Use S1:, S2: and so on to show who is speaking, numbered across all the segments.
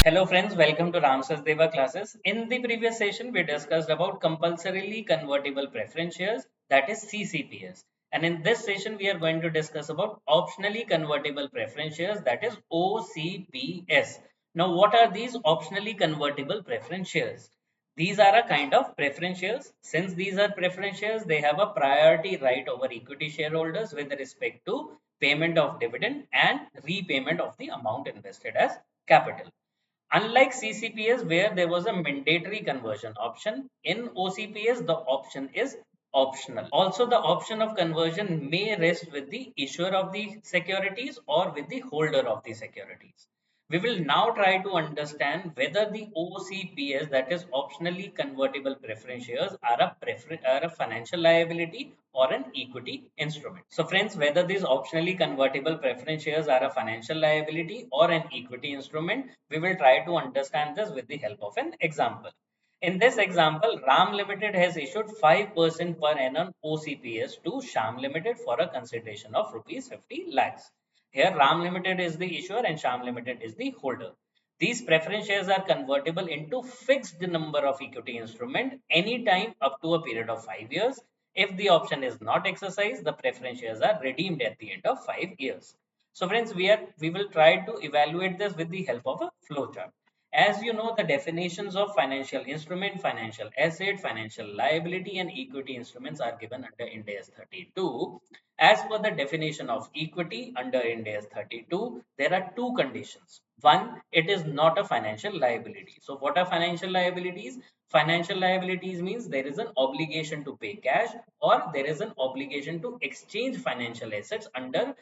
S1: Hello friends, welcome to Ramsas Deva classes. In the previous session, we discussed about compulsorily convertible preference shares, that is CCPS. And in this session, we are going to discuss about optionally convertible preference shares, that is OCPS. Now, what are these optionally convertible preference shares? These are a kind of preference shares. Since these are preference shares, they have a priority right over equity shareholders with respect to payment of dividend and repayment of the amount invested as capital. Unlike CCPS, where there was a mandatory conversion option, in OCPS, the option is optional. Also, the option of conversion may rest with the issuer of the securities or with the holder of the securities. We will now try to understand whether the OCPS, that is optionally convertible preference shares, are a financial liability or an equity instrument. So friends, whether these optionally convertible preference shares are a financial liability or an equity instrument, we will try to understand this with the help of an example. In this example, RAM Limited has issued 5% per annum OCPS to Sham Limited for a consideration of rupees 50 lakhs. Here, RAM Limited is the issuer and Sham Limited is the holder. These preference shares are convertible into fixed number of equity instrument anytime up to a period of 5 years. If the option is not exercised, the preference shares are redeemed at the end of 5 years. So friends, we will try to evaluate this with the help of a flowchart. As you know, the definitions of financial instrument, financial asset, financial liability, and equity instruments are given under Ind AS 32. As per the definition of equity under Ind AS 32, there are two conditions. One, it is not a financial liability. So, what are financial liabilities? Financial liabilities means there is an obligation to pay cash or there is an obligation to exchange financial assets under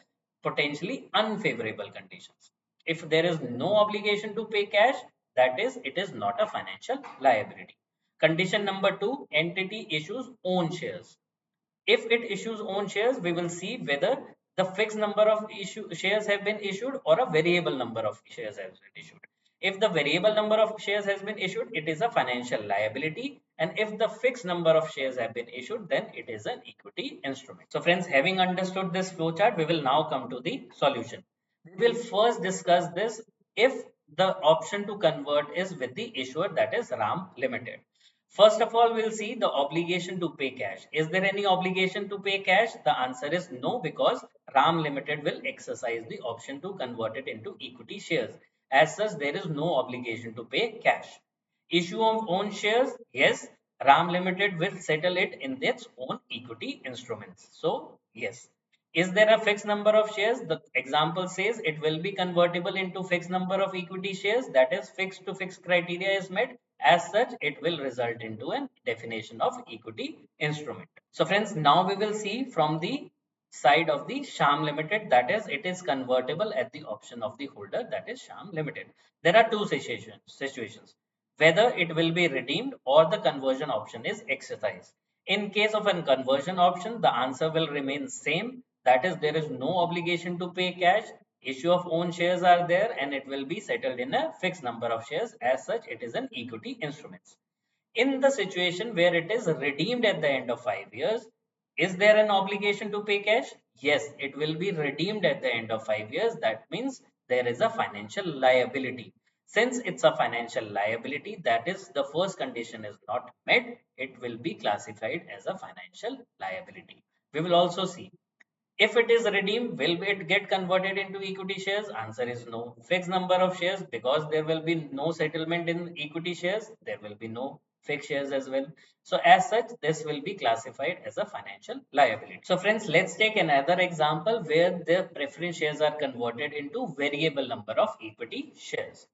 S1: potentially unfavorable conditions. If there is no obligation to pay cash, that is, it is not a financial liability. Condition number two, entity issues own shares. If it issues own shares, we will see whether the fixed number of shares have been issued or a variable number of shares has been issued. If the variable number of shares has been issued, it is a financial liability. And if the fixed number of shares have been issued, then it is an equity instrument. So friends, having understood this flowchart, we will now come to the solution. We will first discuss this if the option to convert is with the issuer, that is RAM Limited. First of all, we'll see the obligation to pay cash. Is there any obligation to pay cash? The answer is no, because RAM Limited will exercise the option to convert it into equity shares. As such, there is no obligation to pay cash. Issue of own shares, yes, RAM Limited will settle it in its own equity instruments. So, yes. Is there a fixed number of shares? The example says it will be convertible into fixed number of equity shares, that is fixed to fixed criteria is met. As such, it will result into a definition of equity instrument. So friends, now we will see from the side of the Sham Limited, that is it is convertible at the option of the holder, that is Sham Limited. There are two situations, whether it will be redeemed or the conversion option is exercised. In case of a conversion option, the answer will remain same, that is there is no obligation to pay cash, issue of own shares are there, and it will be settled in a fixed number of shares. As such, it is an equity instrument. In the situation where it is redeemed at the end of 5 years, is there an obligation to pay cash? Yes, it will be redeemed at the end of 5 years. That means there is a financial liability. Since it's a financial liability, that is the first condition is not met, it will be classified as a financial liability. We will also see if it is redeemed, will it get converted into equity shares? Answer is no. Fixed number of shares, because there will be no settlement in equity shares, there will be no fixed shares as well. So as such, this will be classified as a financial liability. So friends, let's take another example where the preference shares are converted into variable number of equity shares.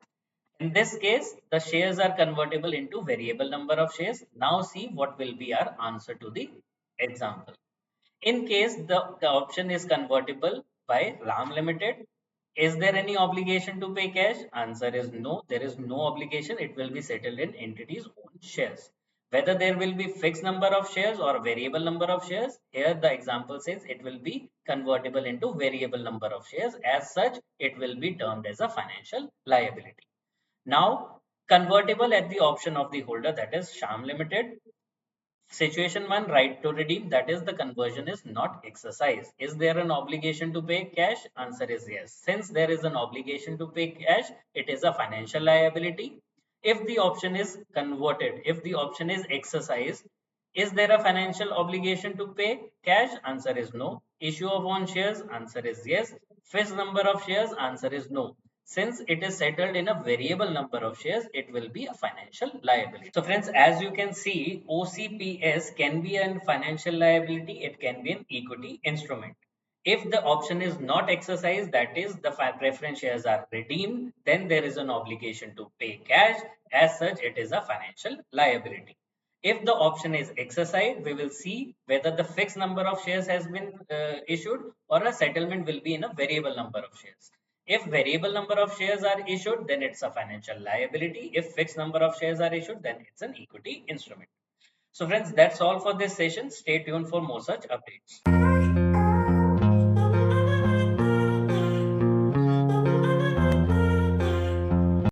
S1: In this case, the shares are convertible into variable number of shares. Now see what will be our answer to the example. In case the option is convertible by RAM Limited, is there any obligation to pay cash? Answer is no. There is no obligation. It will be settled in entity's own shares. Whether there will be fixed number of shares or variable number of shares, here the example says it will be convertible into variable number of shares. As such, it will be termed as a financial liability. Now, convertible at the option of the holder, that is Sham Limited. Situation 1, right to redeem, that is the conversion is not exercised. Is there an obligation to pay cash? Answer is yes. Since there is an obligation to pay cash, it is a financial liability. If the option is converted, if the option is exercised, is there a financial obligation to pay cash? Answer is no. Issue of own shares? Answer is yes. Fixed number of shares? Answer is no. Since it is settled in a variable number of shares, it will be a financial liability. So friends, as you can see, OCPS can be a financial liability, it can be an equity instrument. If the option is not exercised, that is the preference shares are redeemed, then there is an obligation to pay cash. As such, it is a financial liability. If the option is exercised, we will see whether the fixed number of shares has been issued or a settlement will be in a variable number of shares. If variable number of shares are issued, then it's a financial liability. If fixed number of shares are issued, then it's an equity instrument. So friends, that's all for this session. Stay tuned for more such updates.